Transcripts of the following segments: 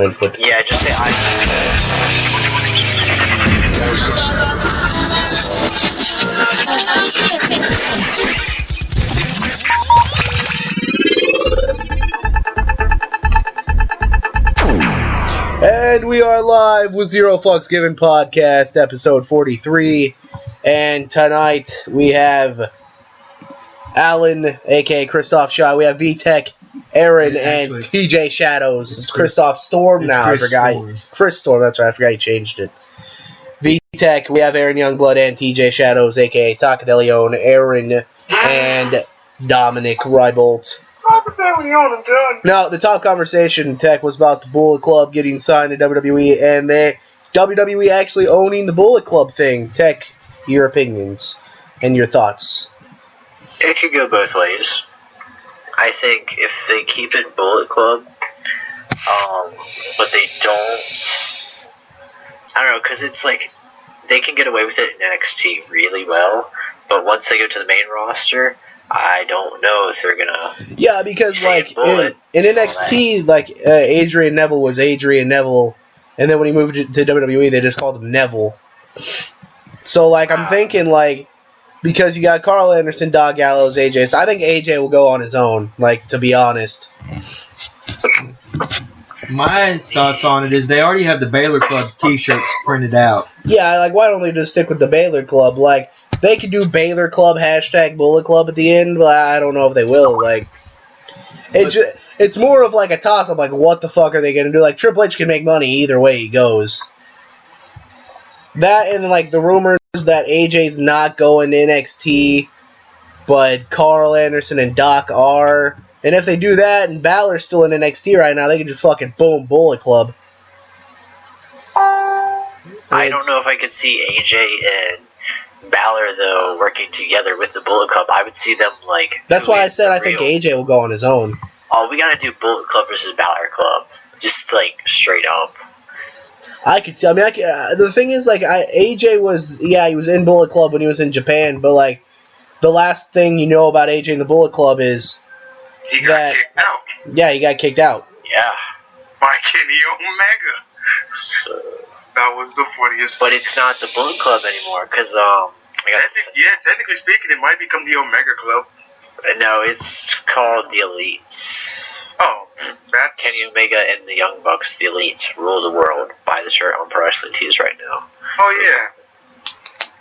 input. Yeah, just say I. And we are live with Zero Fucks Given Podcast, episode 43. And tonight we have Alan, aka Christoph Shaw. We have VTech, Aaron, and TJ Shadows. It's Christoph Storm now. I forgot. Chris Storm, that's right. I forgot he changed it. VTech, we have Aaron Youngblood and TJ Shadows, aka Takadelion, Aaron, and Dominic Rybolt. Now, the top conversation, Tech, was about the Bullet Club getting signed to WWE and WWE actually owning the Bullet Club thing. Tech, your opinions and your thoughts. It could go both ways. I think if they keep it Bullet Club, but they don't, I don't know, because it's like, they can get away with it in NXT really well, but once they go to the main roster, I don't know if they're gonna. Yeah, because like in NXT, like Adrian Neville was Adrian Neville, and then when he moved to WWE, they just called him Neville. So like I'm thinking like because you got Carl Anderson, Dog Gallows, AJ. So I think AJ will go on his own. Like to be honest. My thoughts on it is they already have the Baylor Club T-shirts printed out. Yeah, like why don't they just stick with the Baylor Club? Like they could do Baylor Club # Bullet Club at the end, but I don't know if they will. Like it's more of like a toss up. Like what the fuck are they gonna do? Like Triple H can make money either way he goes. That and like the rumors that AJ's not going to NXT, but Carl Anderson and Doc are. And if they do that and Balor's still in NXT right now, they can just fucking boom Bullet Club. I don't know if I could see AJ and Balor, though, working together with the Bullet Club. I would see them, like... That's why I said I think AJ will go on his own. Oh, we gotta do Bullet Club versus Balor Club. Just, like, straight up. I could see... I mean, the thing is, like, AJ was... Yeah, he was in Bullet Club when he was in Japan, but, like, the last thing you know about AJ and the Bullet Club is... He got kicked out. Yeah, he got kicked out. Yeah. By Kenny Omega. So, that was the funniest But it's not the Bullet Club anymore, because, technically speaking, it might become the Omega Club. No, it's called the Elite. Oh, that's... Kenny Omega and the Young Bucks, the Elite, rule the world. Buy the shirt on Pro Wrestling Tees right now. Oh, yeah.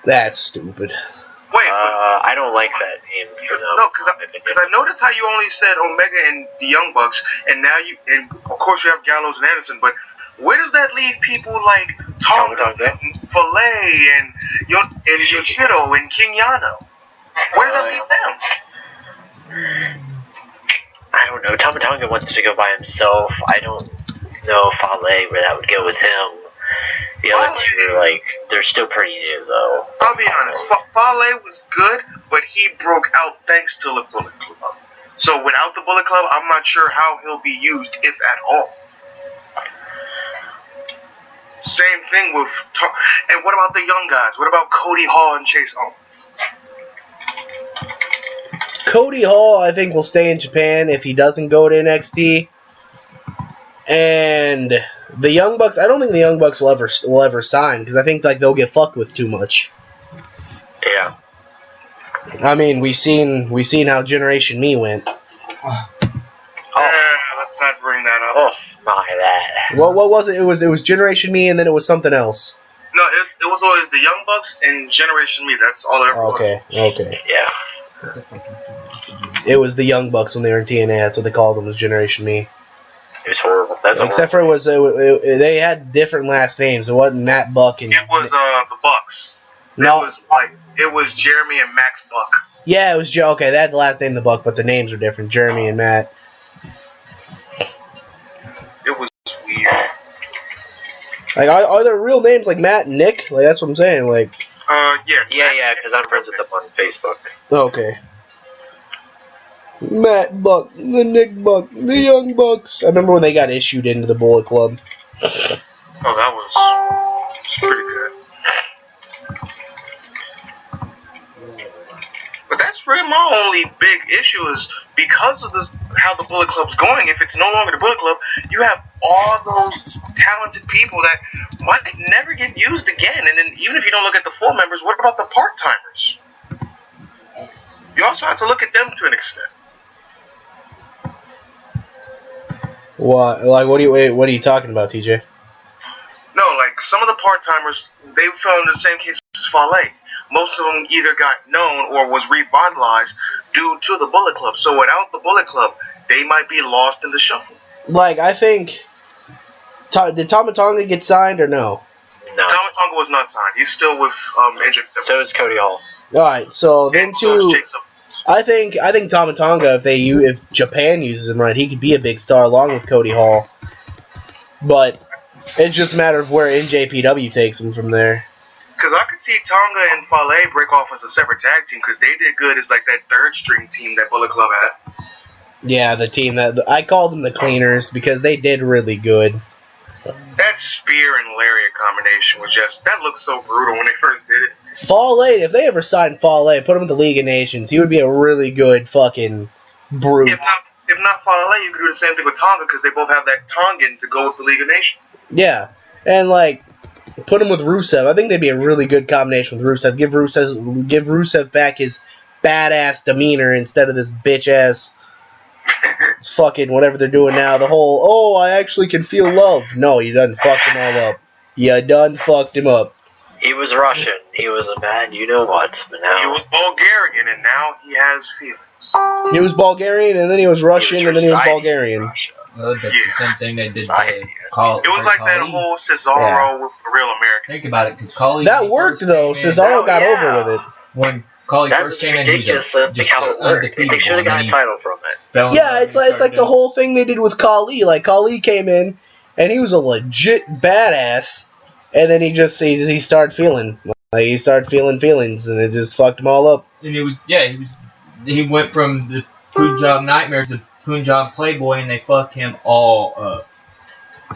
That's stupid. Wait, I don't like that name for them. No, because I noticed how you only said Omega and the Young Bucks, and now and of course you have Gallows and Anderson, but where does that leave people like Tonga and Filet and Yoshido and King Yano? Where does that leave them? I don't know. Tama Tonga wants to go by himself. I don't know Filet where that would go with him. The other two are like, they're still pretty new though. I'll be honest, Fale was good, but he broke out thanks to the Bullet Club. So without the Bullet Club, I'm not sure how he'll be used, if at all. Same thing with... And what about the young guys? What about Cody Hall and Chase Owens? Cody Hall, I think, will stay in Japan if he doesn't go to NXT. And... the Young Bucks, I don't think the Young Bucks will ever sign because I think like they'll get fucked with too much. Yeah. I mean, we seen how Generation Me went. Let's not bring that up. Oh my that. What was it? It was Generation Me and then it was something else. No, it was always the Young Bucks and Generation Me. That's all it ever was. Okay. Yeah. It was the Young Bucks when they were in TNA. That's what they called them, was Generation Me. It was horrible. Except for they had different last names. It wasn't Matt Buck and. It was the Bucks. No, it was Jeremy and Max Buck. Yeah, it was Joe. Okay, they had the last name the Buck, but the names were different. Jeremy and Matt. It was weird. Like, are there real names like Matt and Nick? Like, that's what I'm saying. Like. Yeah. Because I'm friends with them on Facebook. Okay. Matt Buck, the Nick Buck, the Young Bucks. I remember when they got issued into the Bullet Club. Oh, that was pretty good. But that's really my only big issue is because of this, how the Bullet Club's going, if it's no longer the Bullet Club, you have all those talented people that might never get used again. And then even if you don't look at the full members, what about the part-timers? You also have to look at them to an extent. What? Like, what are you talking about, TJ? No, like some of the part-timers, they fell into the same case as Fale. Most of them either got known or was revitalized due to the Bullet Club. So without the Bullet Club, they might be lost in the shuffle. Like, I think... did Tama Tonga get signed or no? No. Tama Tonga was not signed. He's still with Injured. So is Cody Hall. Alright, so then So is to... Jason. I think Tama Tonga, if Japan uses him right, he could be a big star along with Cody Hall. But it's just a matter of where NJPW takes him from there. Because I could see Tonga and Fale break off as a separate tag team because they did good as like that third string team that Bullet Club had. Yeah, the team that... I called them the Cleaners because they did really good. That spear and lariat combination was just... That looked so brutal when they first did it. Fale, if they ever signed Fale, put him in the League of Nations, he would be a really good fucking brute. If not Fale, you could do the same thing with Tonga because they both have that Tongan to go with the League of Nations. Yeah, and like, put him with Rusev. I think they'd be a really good combination with Rusev. Give Rusev back his badass demeanor instead of this bitch ass fucking whatever they're doing now. The whole, oh, I actually can feel love. No, you done fucked him all up. You done fucked him up. He was Russian. He was a man, you know what. But now He was Bulgarian, and now he has feelings. He was Bulgarian, and then he was Russian, and then he was Bulgarian. Well, that's the same thing they did to Society. Call. It was like that whole Cesaro with the real American. Think about it, because Khali. That worked though. Cesaro got over with it. When Khali that first was came in, ridiculous that the count worked. They should have got a title from it. Yeah, it's like the whole thing they did with Khali. Like Khali came in, and he was a legit badass, and then he started feeling feelings, and it just fucked him all up. And he went from the Punjab Nightmare to Punjab Playboy, and they fucked him all up.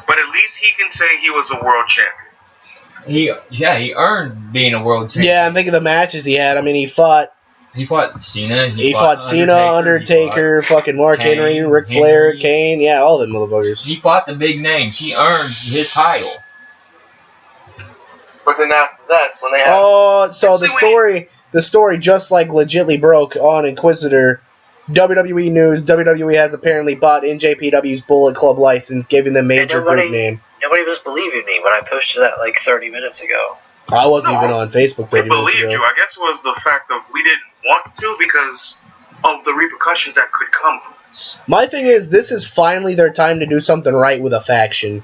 But at least he can say he was a world champion. He earned being a world champion. Yeah, I'm thinking of the matches he had. I mean, he fought Cena. He fought Cena, Undertaker, fucking Mark Kane, Henry, Ric Flair, Kane. Yeah, all them motherfuckers. He fought the big names. He earned his title. But then after that, when they had... Oh, so the story just like legitly broke on Inquisitor. WWE News, WWE has apparently bought NJPW's Bullet Club license, giving them major group name. Nobody was believing me when I posted that like 30 minutes ago. I wasn't even on Facebook 30 We minutes believed ago. you. I guess it was the fact that we didn't want to because of the repercussions that could come from this. My thing is, this is finally their time to do something right with a faction.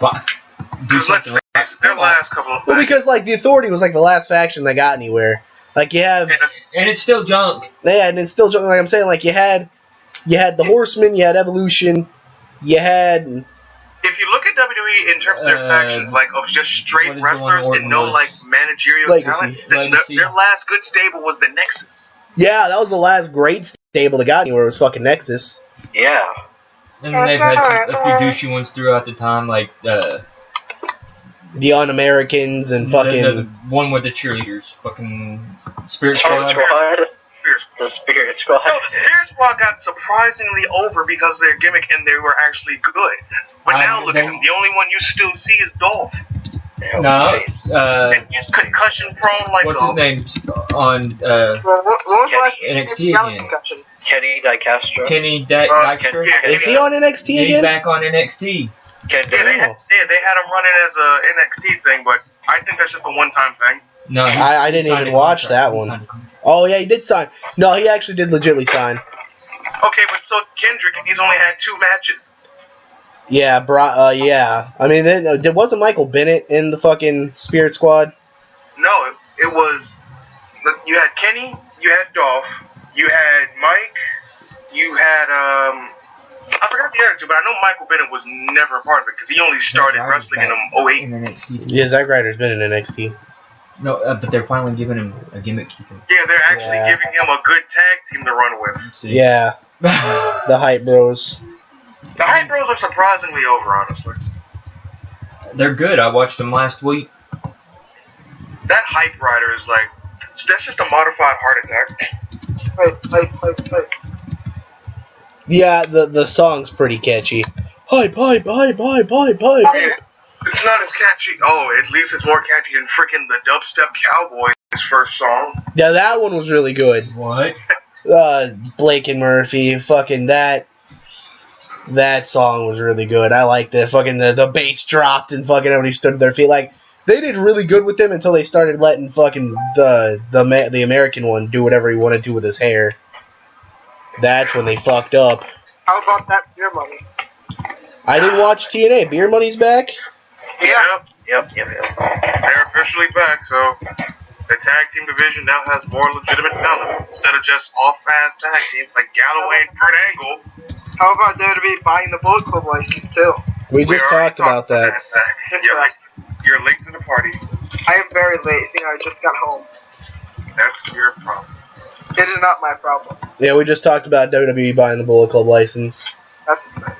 Because let's face it, their last couple of Well, because like the Authority was like the last faction that got anywhere. Like you have, And it's still junk. yeah, and it's still like I'm saying, like you had the Horsemen, you had Evolution, you had. If you look at WWE in terms of their factions, like of just straight wrestlers and no like managerial Legacy. talent, their last good stable was the Nexus. Yeah, that was the last great stable that got anywhere. Was fucking Nexus. Yeah. And then they've had a few douchey ones throughout the time, like The Un-Americans and fucking. the one with the cheerleaders, fucking Spirit Spirit Squad. Squad. Spears. The Spirit Squad. No, the Spirit Squad got surprisingly over because of their gimmick and they were actually good. But now look at them. The only one you still see is Dolph. No, And he's concussion prone like what's his name on When was the last NXT Scallop again? concussion? Kenny DiCastro. Kenny Dykstra? yeah, Is he on NXT He's again? back on NXT. Ken Yeah, they had him running as a NXT thing, but I think that's just a one-time thing. No, I didn't even watch that one. Oh yeah, he did sign. No, he actually did legitly sign. Okay, but so Kendrick, and he's only had 2 matches. Yeah, yeah. I mean, there wasn't Michael Bennett in the fucking Spirit Squad. No, it was. You had Kenny, you had Dolph, you had Mike, you had I forgot the other 2, but I know Michael Bennett was never a part of it because he only started wrestling in 08. In NXT. Yeah, Zack Ryder's been in NXT. No, but they're finally giving him a gimmick. Yeah, they're actually giving him a good tag team to run with. See. Yeah, the Hype Bros. The Hype Bros are surprisingly over, honestly. They're good. I watched them last week. That Hype Rider is like, that's just a modified heart attack. Wait. Yeah, the song's pretty catchy. Hype, hype, hype, hype, hype, Yeah, hype. it's not as catchy. Oh, at least it's more catchy than freaking the Dubstep Cowboys first song. Yeah, that one was really good. What? Blake and Murphy, fucking that song was really good. I liked it. Fucking the bass dropped and fucking everybody stood to their feet. Like, they did really good with them until they started letting fucking the American one do whatever he wanted to with his hair. That's when they fucked up. How about that Beer Money? I didn't watch TNA. Beer Money's back? Yeah. Yep. They're officially back, so the tag team division now has more legitimate talent instead of just off-ass tag teams like Galloway and Kurt Angle. How about WWE buying the Bullet Club license too? We just already talked about that. You're late to the party. I am very late, seeing I just got home. That's your problem. It is not my problem. Yeah, we just talked about WWE buying the Bullet Club license. That's exciting.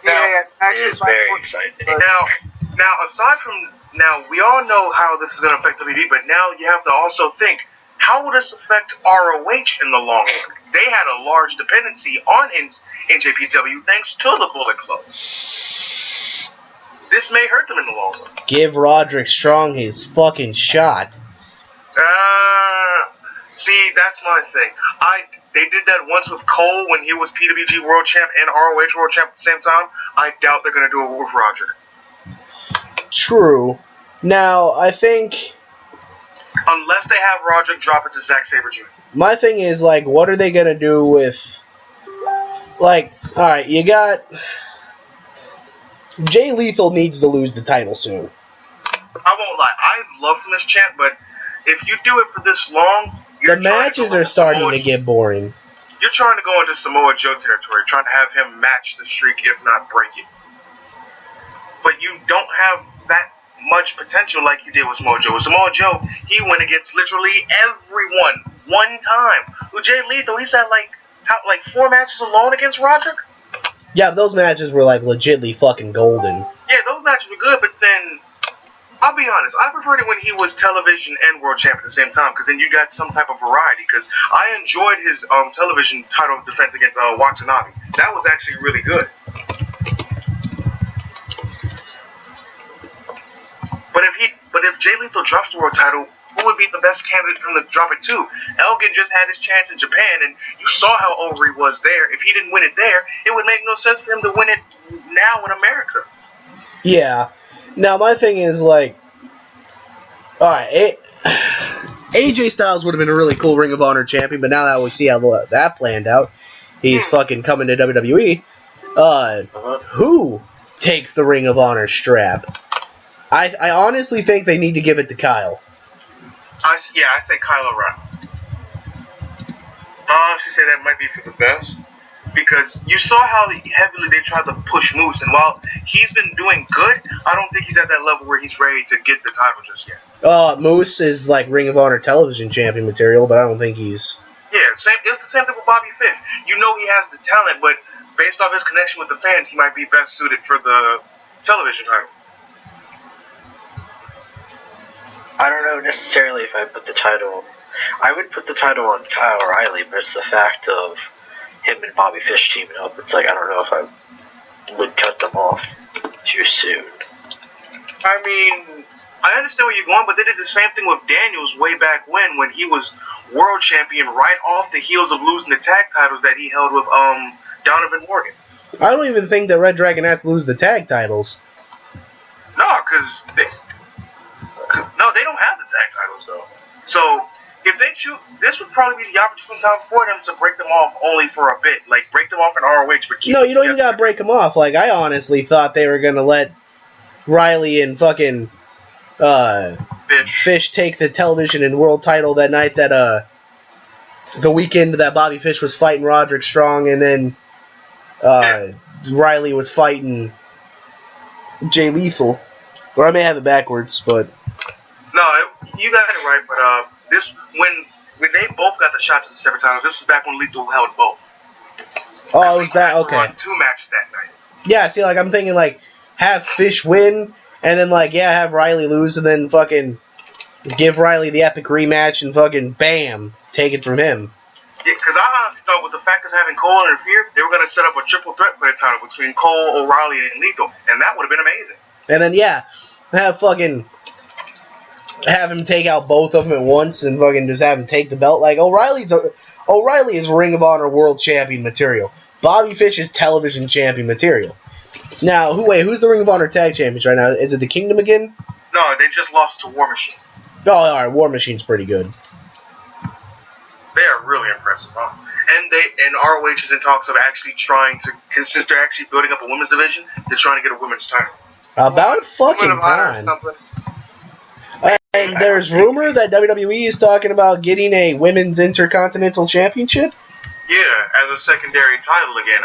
It is very exciting. Now, aside from we all know how this is going to affect WWE, but now you have to also think, how will this affect ROH in the long run? They had a large dependency on NJPW thanks to the Bullet Club. This may hurt them in the long run. Give Roderick Strong his fucking shot. See, that's my thing. They did that once with Cole when he was PWG World Champ and ROH World Champ at the same time. I doubt they're going to do it with Roderick. True. Now, I think... Unless they have Roderick drop it to Zack Sabre Jr. My thing is, like, what are they going to do with... Like, alright, you got... Jay Lethal needs to lose the title soon. I won't lie. I love from this champ, but if you do it for this long... The matches are starting to get boring. You're trying to go into Samoa Joe territory, trying to have him match the streak, if not break it. But you don't have that much potential like you did with Samoa Joe. With Samoa Joe, he went against literally everyone one time. With Jay Lethal, he's had like 4 matches alone against Roderick. Yeah, those matches were like legitly fucking golden. Yeah, those matches were good, but then I'll be honest, I preferred it when he was television and world champ at the same time, because then you got some type of variety, because I enjoyed his television title defense against Watanabe. That was actually really good. But if Jay Lethal drops the world title, who would be the best candidate for him to drop it to? Elgin just had his chance in Japan, and you saw how over he was there. If he didn't win it there, it would make no sense for him to win it now in America. Yeah. Now, my thing is, like... Alright, AJ Styles would have been a really cool Ring of Honor champion, but now that we see how that planned out, he's fucking coming to WWE. Who takes the Ring of Honor strap? I honestly think they need to give it to Kyle. I say Kyle O'Reilly. I should say that might be for the best. Because you saw how heavily they tried to push Moose, and while he's been doing good, I don't think he's at that level where he's ready to get the title just yet. Moose is like Ring of Honor television champion material, but I don't think he's... Yeah, it's the same thing with Bobby Fish. You know he has the talent, but based off his connection with the fans, he might be best suited for the television title. I don't know necessarily if I put the title... I would put the title on Kyle O'Reilly, but it's the fact of him and Bobby Fish teaming up. It's like, I don't know if I would cut them off too soon. I mean, I understand where you're going, but they did the same thing with Daniels way back when he was world champion right off the heels of losing the tag titles that he held with Donovan Morgan. I don't even think that Red Dragon has to lose the tag titles. No, because they don't have the tag titles, though. So... if they choose, this would probably be the opportune time for them to break them off only for a bit. Like, break them off in ROH, but keep No, you don't even gotta break them off. Like, I honestly thought they were gonna let Riley and fucking Fish take the television and world title that night that, the weekend that Bobby Fish was fighting Roderick Strong, and then, Riley was fighting Jay Lethal. Or I may have it backwards, but... No, you got it right, but, this when they both got the shots at the separate titles, this was back when Lethal held both. Oh, it was back. Okay. Won 2 matches that night. Yeah, see, like I'm thinking, like have Fish win, and then like have Riley lose, and then fucking give Riley the epic rematch, and fucking bam, take it from him. because I honestly thought with the fact of having Cole interfere, they were going to set up a triple threat for the title between Cole, O'Reilly, and Lethal, and that would have been amazing. And then have him take out both of them at once and fucking just have him take the belt. Like O'Reilly is Ring of Honor World Champion material. Bobby Fish is television champion material. Now, who's the Ring of Honor Tag Champions right now? Is it the Kingdom again? No, they just lost to War Machine. Oh, alright, War Machine's pretty good. They are really impressive, huh? And ROH is in talks of actually trying to, since they're actually building up a women's division, they're trying to get a women's title. About fucking Ring of Honor or time. something. And there's rumor that WWE is talking about getting a women's intercontinental championship. Yeah, as a secondary title again.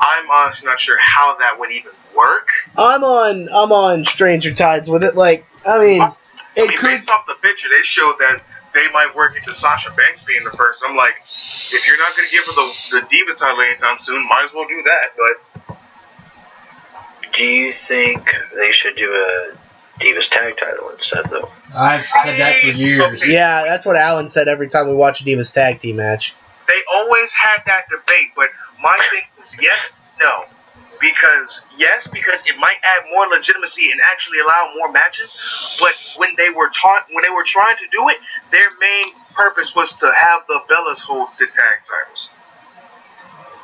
I'm honestly not sure how that would even work. I'm on Stranger Tides with it. Like, Based off the picture, they showed that they might work into Sasha Banks being the first. I'm like, if you're not going to give her the Divas title anytime soon, might as well do that. But do you think they should do a Divas tag title instead, though? I've said that for years. Okay. Yeah, that's what Alan said every time we watch a Divas tag team match. They always had that debate, but my thing is yes, no. Because it might add more legitimacy and actually allow more matches. But when they were trying to do it, their main purpose was to have the Bellas hold the tag titles.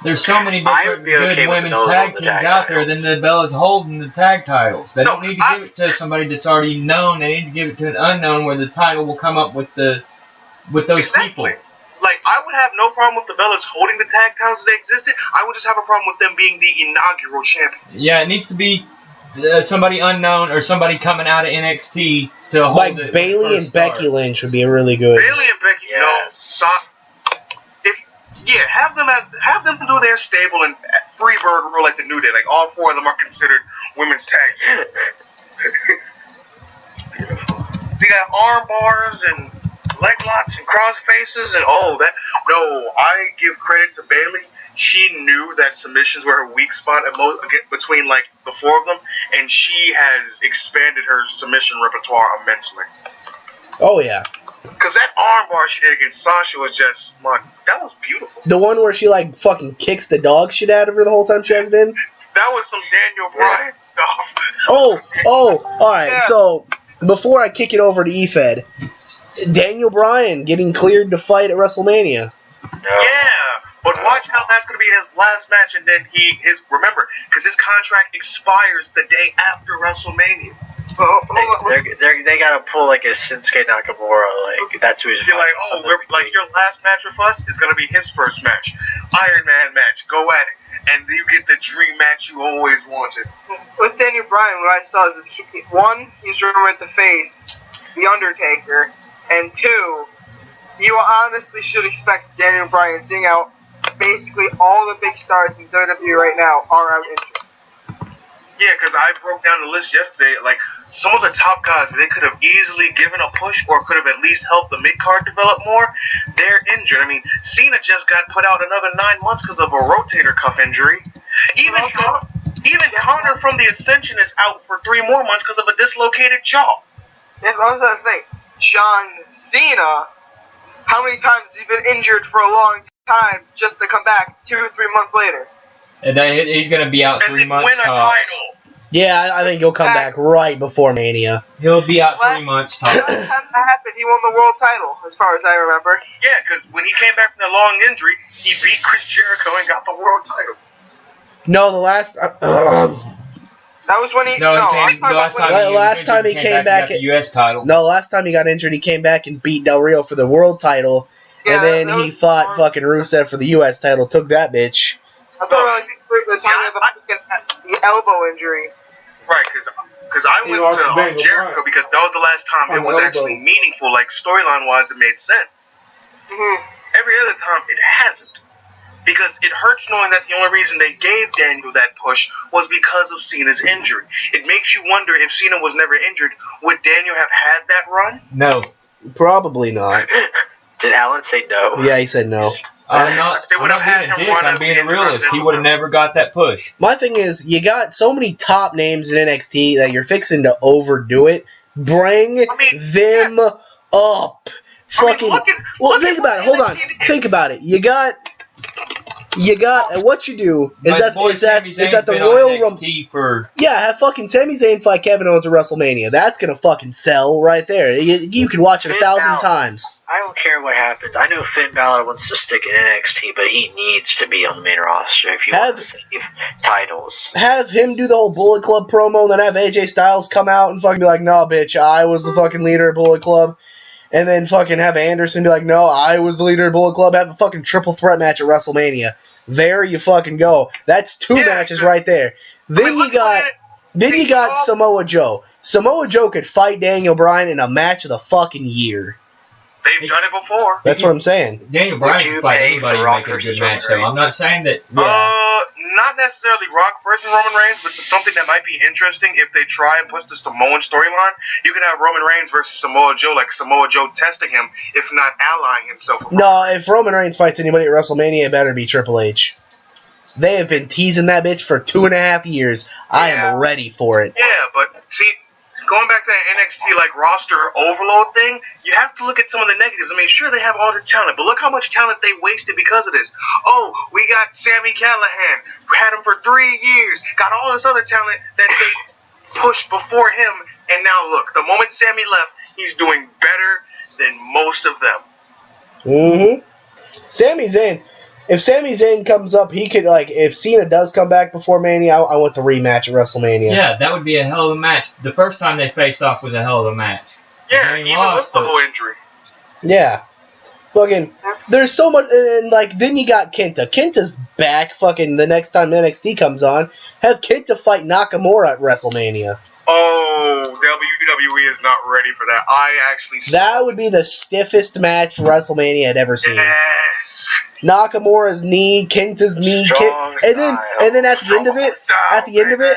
There's so many different good women's tag teams out there than the Bellas holding the tag titles. They don't need to give it to somebody that's already known. They need to give it to an unknown where the title will come up with those people. Like, I would have no problem with the Bellas holding the tag titles as they existed. I would just have a problem with them being the inaugural champions. Yeah, it needs to be somebody unknown or somebody coming out of NXT to hold Like it. Bayley and Becky Lynch would be a really good. Bayley and Becky, Yes. have them do their stable and Freebird rule like the New Day. Like, all four of them are considered women's tag teams. It's beautiful. They got arm bars and leg locks and cross faces and I give credit to Bayley. She knew that submissions were her weak spot between like the four of them, and she has expanded her submission repertoire immensely. Oh yeah, because that arm bar she did against Sasha was just that was beautiful. the one where she like fucking kicks the dog shit out of her the whole time she has it in. That was some Daniel Bryan stuff. Oh, all right. Yeah. So before I kick it over to EFED, Daniel Bryan getting cleared to fight at WrestleMania. Yeah, but watch how that's going to be his last match, and then remember, because his contract expires the day after WrestleMania. They gotta pull like a Shinsuke Nakamura, like that's who he's You're like, fighting. your last match with us is going to be his first match. Iron Man match, go at it. And you get the dream match you always wanted. With Daniel Bryan, what I saw is one, he's rumored to face The Undertaker, and two, you honestly should expect Daniel Bryan, seeing out basically all the big stars in WWE right now are out injured. Yeah, because I broke down the list yesterday. Like, some of the top guys they could have easily given a push or could have at least helped the mid-card develop more, they're injured. I mean, Cena just got put out another 9 months because of a rotator cuff injury. Even Connor from the Ascension is out for 3 more months because of a dislocated jaw. That's the thing. John Cena, how many times has he been injured for a long time just to come back 2 or 3 months later? And then he's going to be out And 3 then months win a tops. title. Yeah, I think he'll come back right before Mania. He'll be out 3 months Last tops. time that happened, he won the world title, as far as I remember. Yeah, because when he came back from the long injury, he beat Chris Jericho and got the world title. No, the last. That was when he. No, he came, the last time he, Last time he came back, he got the U.S. title. No, last time he got injured, he came back and beat Del Rio for the world title, Yeah, and then that he was fought before. fucking Rusev for the U.S. title, took that bitch. I thought it was the time of the elbow injury. Right, because I went to Jericho because that was the last time it was actually meaningful, like storyline-wise, it made sense. Mm-hmm. Every other time, it hasn't. Because it hurts knowing that the only reason they gave Daniel that push was because of Cena's injury. It makes you wonder if Cena was never injured, would Daniel have had that run? No. Probably not. Did Alan say no? Yeah, he said no. I'm not being a dick. I'm being a realist. He would have never got that push. My thing is, you got so many top names in NXT that you're fixing to overdo it. Bring them up. fucking. Think about it. Hold on. Think about it. You got. What you do is that the Royal Rumble. Yeah, have fucking Sami Zayn fight Kevin Owens at WrestleMania. That's gonna fucking sell right there. You can watch it 1,000 times. I don't care what happens. I know Finn Balor wants to stick in NXT, but he needs to be on the main roster if you want to save titles. Have him do the whole Bullet Club promo, and then have AJ Styles come out and fucking be like, "Nah, bitch, I was the fucking leader of Bullet Club." And then fucking have Anderson be like, "No, I was the leader of Bullet Club." Have a fucking triple threat match at WrestleMania. There you fucking go. That's 2 matches right there. Then you got Samoa Joe. Samoa Joe could fight Daniel Bryan in a match of the fucking year. They've done it before. That's what I'm saying. Daniel Bryan can fight anybody and make a good match, though. I'm not saying that. Not necessarily Rock versus Roman Reigns, but something that might be interesting if they try and push the Samoan storyline. You can have Roman Reigns versus Samoa Joe, like Samoa Joe testing him, if not allying himself with if Roman Reigns fights anybody at WrestleMania, it better be Triple H. They have been teasing that bitch for 2.5 years. I am ready for it. Yeah, but see, going back to that NXT roster overload thing, you have to look at some of the negatives. I mean, sure, they have all this talent, but look how much talent they wasted because of this. Oh, we got Sami Callihan, had him for 3 years, got all this other talent that they pushed before him, and now look, the moment Sami left, he's doing better than most of them. Sami Zayn. If Sami Zayn comes up, he could, if Cena does come back before Mania, I want the rematch at WrestleMania. Yeah, that would be a hell of a match. The first time they faced off was a hell of a match. Yeah, even with the whole injury. Yeah. Fucking, there's so much, and, then you got Kenta. Kenta's back, fucking, the next time NXT comes on. Have Kenta fight Nakamura at WrestleMania. Oh, WWE is not ready for that. That would be the stiffest match WrestleMania had ever seen. Yes. Nakamura's knee, Kenta's knee, and then at the end of it,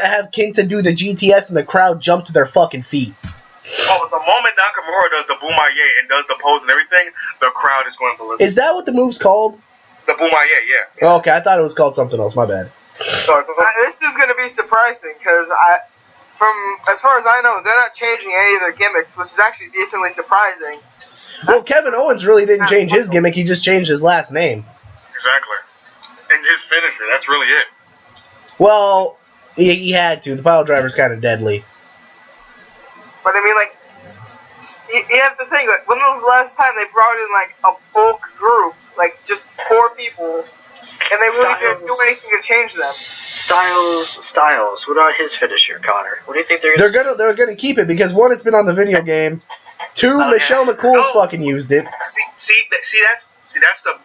I have Kenta do the GTS and the crowd jump to their fucking feet. Oh, but the moment Nakamura does the Boomaye and does the pose and everything, the crowd is going ballistic. Is that what the move's called? The Boomaye, yeah. Oh, okay, I thought it was called something else. My bad. This is going to be surprising because as far as I know, they're not changing any of their gimmicks, which is actually decently surprising. Well, Kevin Owens really didn't change his gimmick. He just changed his last name. Exactly. And his finisher. That's really it. Well, he had to. The pile driver's kind of deadly. But I mean, you have to think, when was the last time they brought in, a bulk group? Just 4 people, and they really didn't do anything to change them. Styles. What about his finisher, Connor? What do you think they're gonna keep it because 1, it's been on the video game. 2, Michelle McCool's fucking used it. See, that's the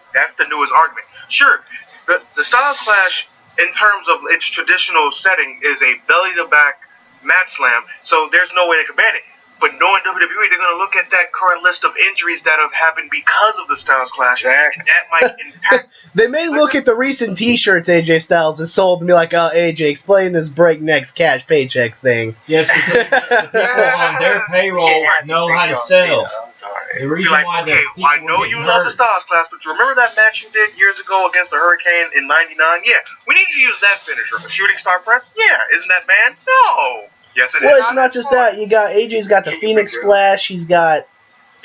newest argument. Sure, the Styles Clash, in terms of its traditional setting, is a belly-to-back mat slam, so there's no way they can ban it. But knowing WWE, they're going to look at that current list of injuries that have happened because of the Styles Clash, and that might impact. They may look at the recent T-shirts AJ Styles has sold and be like, "Oh, AJ, explain this breakneck cash paychecks thing." Yes, because the people on their payroll know how to sell. The reason why I know you love the Styles Clash, but you remember that match you did years ago against the Hurricane in '99? Yeah, we need to use that finisher. A shooting star press? Yeah, isn't that banned? No. Yes, it is. Well, it's not just that. AJ's got the Phoenix Splash. He's got.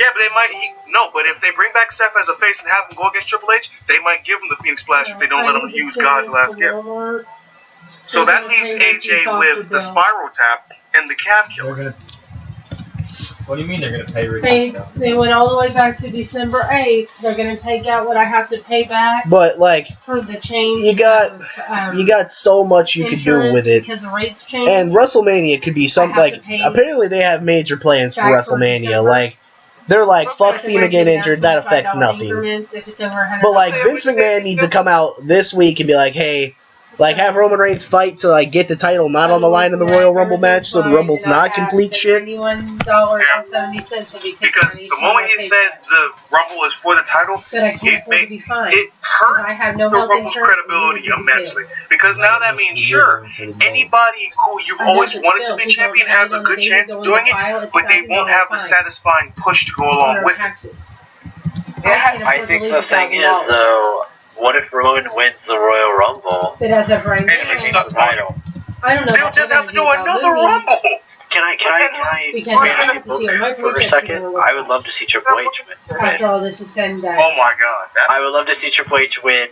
Yeah, but they might. But if they bring back Seth as a face and have him go against Triple H, they might give him the Phoenix Splash if they don't let him use God's last gift. So that leaves AJ with the Spiral Tap and the Calf Killer. What do you mean they're going to pay Ricky? They went all the way back to December 8th. They're going to take out what I have to pay back. But for the change, you got so much you could do with it. Because the rates changed. And WrestleMania could be something apparently they have major plans for WrestleMania. They're fuck Cena getting injured, that affects nothing. But Vince McMahon needs to come out this week and be like, hey. Have Roman Reigns fight to get the title not on the line in the Royal Rumble match, so the Rumble's not complete shit. $31.70 because the moment you said the Rumble is for the title, it hurt the Rumble's credibility immensely. Because now that means, sure, anybody who you've always wanted to be champion has a good chance of doing it, but they won't have the satisfying push to go along with it. I think the thing is, though, what if Roman wins the Royal Rumble? But as of right now, and he's the title. I don't know. They'll just have to do another Rumble. Can I my Because I fantasy have to see him. My book for a paycheck's second, gonna work I would out. love to see Triple H win. After all this is said and done. Oh my god. I would love to see Triple H win,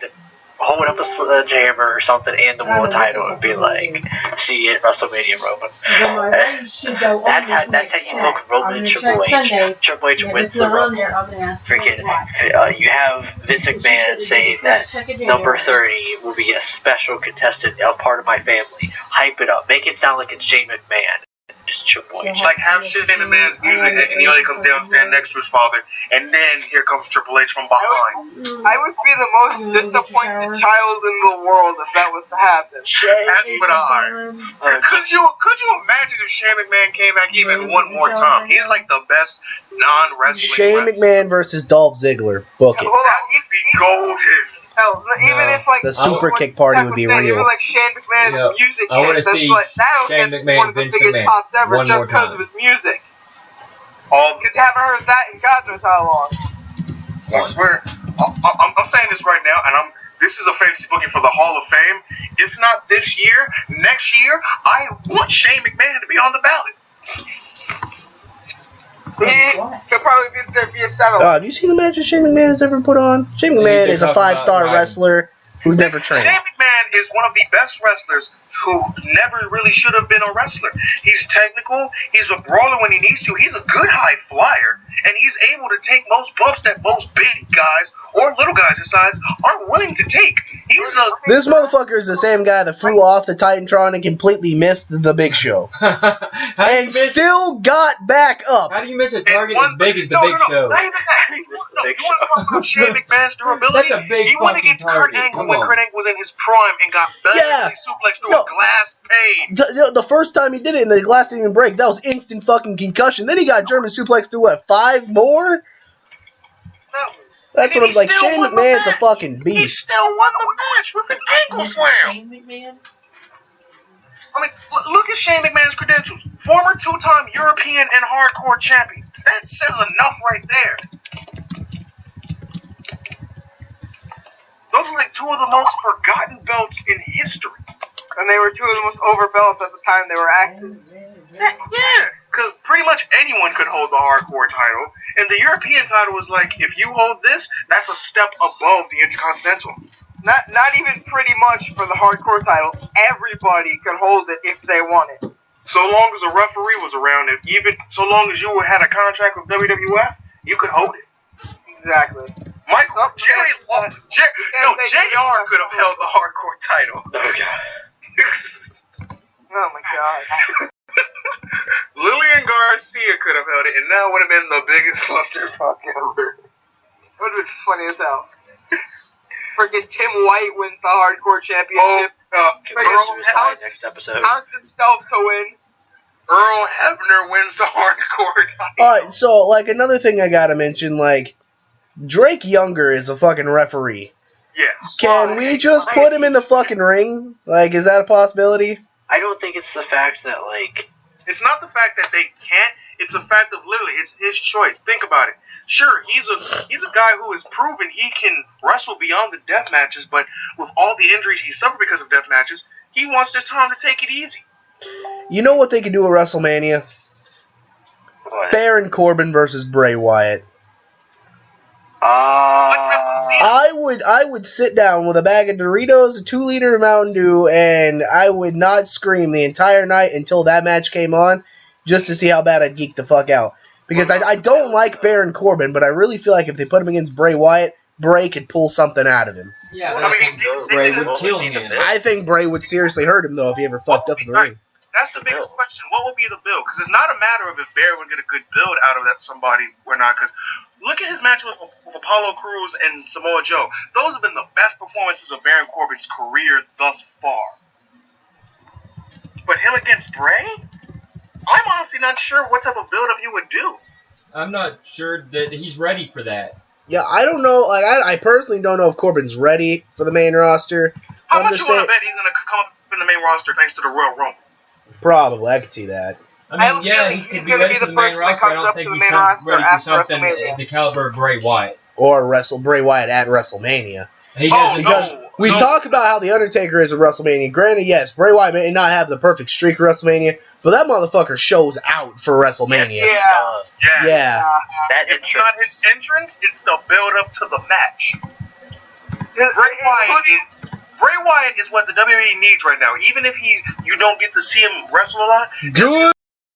hold up a sledgehammer or something, and the world title, and be like, see you at WrestleMania, Roman. But my raise should go on That's how this you next book Roman and check. I'm Triple gonna H. check Sunday. Triple H And if wins it's the not on Rumble. there, I'm gonna ask Freaking, why. you have Vince McMahon saying that number 30 will be a special contestant, a part of my family. Hype it up. Make it sound like it's Shane McMahon. Just Triple H. Like have shit in the man's music, and he only comes down, stand next to his father, and then here comes Triple H from behind. I would be the most disappointed child in the world if that was to happen. That's what Could you imagine if Shane McMahon came back even one more time? He's like the best non-wrestling. Shane McMahon versus Dolph Ziggler. Book it. Hold on, He'd be golden. hell, even if like The super kick party would be real. Even like Shane McMahon's music I wanna hits, that's see like that'll Shane get McMahon, one of the Vince biggest McMahon pops ever one just more because time. of his music. All Because you haven't heard that in God knows how long. I swear, I'm saying this right now, and this is a fantasy booking for the Hall of Fame. If not this year, next year, I want Shane McMahon to be on the ballot. He could probably be a settle. Have you seen the matches Shane McMahon has ever put on? Shane McMahon is a 5-star wrestler who's never trained. Shane McMahon is one of the best wrestlers who never really should have been a wrestler. He's technical. He's a brawler when he needs to. He's a good high flyer. And he's able to take most bumps that most big guys or little guys his size aren't willing to take. This motherfucker is the same guy that flew off the Titantron and completely missed the Big Show. And still got back up. How do you miss a target as big as the Big Show? Not even that. You want to talk about Shane McMahon's durability? That's a big He went against Kurt target. Angle when Kurt Angle was in his prime and got belly suplexed through a glass pane. The first time he did it and the glass didn't even break, that was instant fucking concussion. Then he got German suplex through what, 5 more? That's what I'm like. Shane McMahon's a fucking beast. He still won the match with an ankle slam. Shane McMahon? I mean, look at Shane McMahon's credentials. Former 2-time European and hardcore champion. That says enough right there. Those are like 2 of the most forgotten belts in history. And they were 2 of the most over belts at the time they were active. Yeah, because pretty much anyone could hold the hardcore title. And the European title was like, if you hold this, that's a step above the Intercontinental. Not even pretty much for the hardcore title. Everybody could hold it if they wanted. So long as a referee was around, so long as you had a contract with WWF, you could hold it. Exactly. JR could have held the hardcore title. Oh god. Oh my god. Lillian Garcia could have held it, and that would have been the biggest clusterfuck ever. Would have been funny as hell. Freaking Tim White wins the hardcore championship. Next episode. Counts himself to win. Earl Hebner wins the hardcore title. Alright, so, like, another thing I gotta mention, like, Drake Younger is a fucking referee. Yeah. Can we just put him in the fucking ring? Like, is that a possibility? I don't think it's the fact that, like... It's not the fact that they can't. It's a fact of literally, it's his choice. Think about it. Sure, he's a guy who has proven he can wrestle beyond the death matches, but with all the injuries he suffered because of death matches, he wants this time to take it easy. You know what they could do at WrestleMania? What? Baron Corbin versus Bray Wyatt. I would sit down with a bag of Doritos, a 2-liter Mountain Dew, and I would not scream the entire night until that match came on, just to see how bad I'd geek the fuck out. Because I don't like Baron Corbin, but I really feel like if they put him against Bray Wyatt, Bray could pull something out of him. Yeah, I think Bray would kill him. I think Bray would seriously hurt him, though, if he ever fucked up in the ring. That's the biggest question. What would be the build? Because it's not a matter of if Baron would get a good build out of that somebody or not. Because look at his match with Apollo Crews and Samoa Joe. Those have been the best performances of Baron Corbin's career thus far. But him against Bray? I'm honestly not sure what type of build-up you would do. I'm not sure that he's ready for that. Yeah, I don't know. Like, I personally don't know if Corbin's ready for the main roster. How much you want to bet he's going to come up in the main roster thanks to the Royal Rumble? Probably, I could see that. I mean, yeah, he could be ready for the main roster. I don't think he's ready for something the caliber of Bray Wyatt. Or wrestle Bray Wyatt at WrestleMania. Because we talk about how The Undertaker is at WrestleMania. Granted, yes, Bray Wyatt may not have the perfect streak at WrestleMania, but that motherfucker shows out for WrestleMania. Yeah. That it's not his entrance, it's the build up to the match. Bray Wyatt is what the WWE needs right now. Even if you don't get to see him wrestle a lot, Good